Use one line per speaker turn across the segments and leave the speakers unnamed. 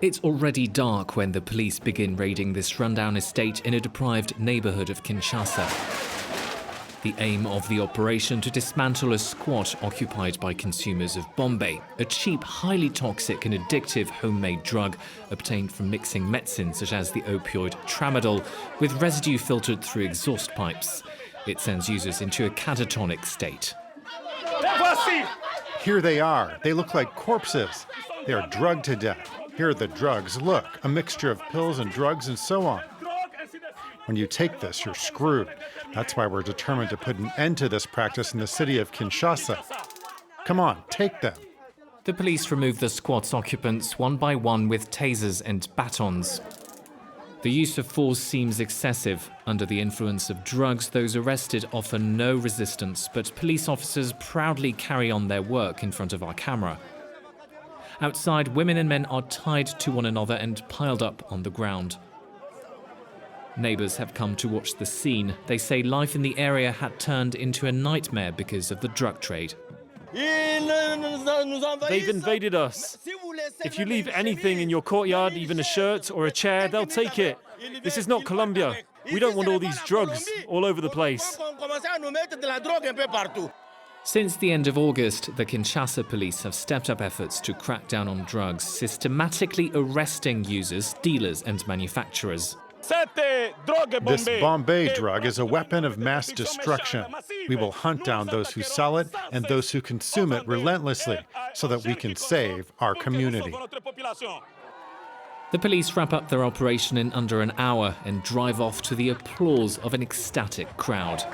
It's already dark when the police begin raiding this rundown estate in a deprived neighborhood of Kinshasa. The aim of the operation to dismantle a squat occupied by consumers of Bombé, a cheap, highly toxic and addictive homemade drug obtained from mixing medicines such as the opioid tramadol with residue filtered through exhaust pipes. It sends users into a catatonic state.
Here they are. They look like corpses. They are drugged to death. Here are the drugs. Look, a mixture of pills and drugs and so on. When you take this, you're screwed. That's why we're determined to put an end to this practice in the city of Kinshasa. Come on, take them.
The police remove the squat's occupants one by one with tasers and batons. The use of force seems excessive. Under the influence of drugs, those arrested offer no resistance, but police officers proudly carry on their work in front of our camera. Outside, women and men are tied to one another and piled up on the ground. Neighbors have come to watch the scene. They say life in the area had turned into a nightmare because of the drug trade.
They've invaded us. If you leave anything in your courtyard, even a shirt or a chair, they'll take it. This is not Colombia. We don't want all these drugs all over the place.
Since the end of August, the Kinshasa police have stepped up efforts to crack down on drugs, systematically arresting users, dealers and manufacturers.
This Bombé drug is a weapon of mass destruction. We will hunt down those who sell it and those who consume it relentlessly so that we can save our community.
The police wrap up their operation in under an hour and drive off to the applause of an ecstatic crowd.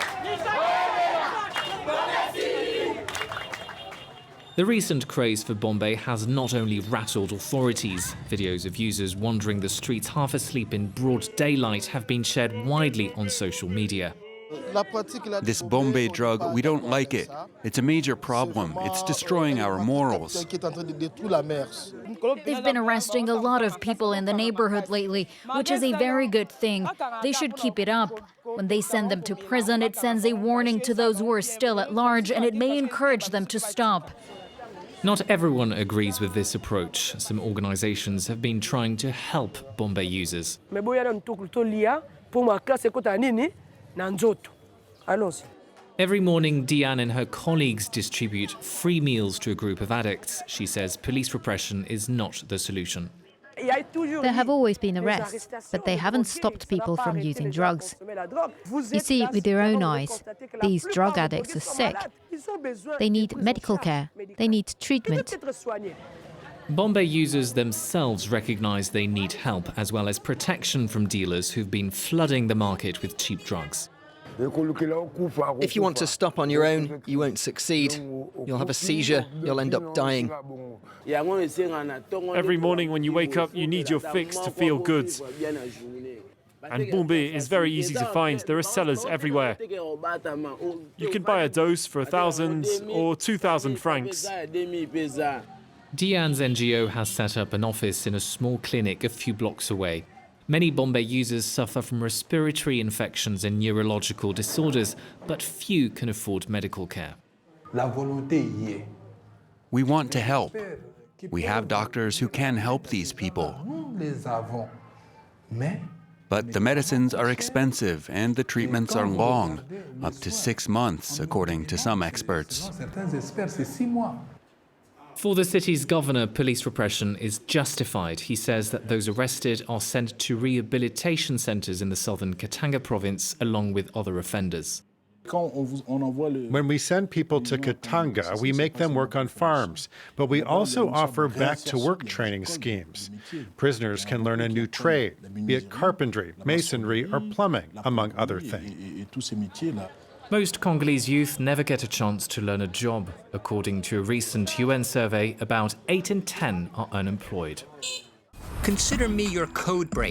The recent craze for Bombé has not only rattled authorities. Videos of users wandering the streets half asleep in broad daylight have been shared widely on social media.
This Bombé drug, we don't like it. It's a major problem. It's destroying our morals.
They've been arresting a lot of people in the neighborhood lately, which is a very good thing. They should keep it up. When they send them to prison, it sends a warning to those who are still at large, and it may encourage them to stop.
Not everyone agrees with this approach. Some organizations have been trying to help Bombé users. Every morning, Diane and her colleagues distribute free meals to a group of addicts. She says police repression is not the solution.
There have always been arrests, but they haven't stopped people from using drugs. You see it with your own eyes. These drug addicts are sick. They need medical care. They need treatment.
Bombé users themselves recognize they need help, as well as protection from dealers who've been flooding the market with cheap drugs.
If you want to stop on your own, you won't succeed. You'll have a seizure, you'll end up dying.
Every morning when you wake up, you need your fix to feel good. And Bombé is very easy to find. There are sellers everywhere. You can buy a dose for 1,000 or 2,000 francs.
Diane's NGO has set up an office in a small clinic a few blocks away. Many Bombé users suffer from respiratory infections and neurological disorders, but few can afford medical care.
We want to help. We have doctors who can help these people. But the medicines are expensive and the treatments are long, up to 6 months, according to some experts.
For the city's governor, police repression is justified. He says that those arrested are sent to rehabilitation centers in the southern Katanga province, along with other offenders.
When we send people to Katanga, we make them work on farms, but we also offer back-to-work training schemes. Prisoners can learn a new trade, be it carpentry, masonry, or plumbing, among other things.
Most Congolese youth never get a chance to learn a job. According to a recent UN survey, about 8 in 10 are unemployed.
Consider me your code breaker.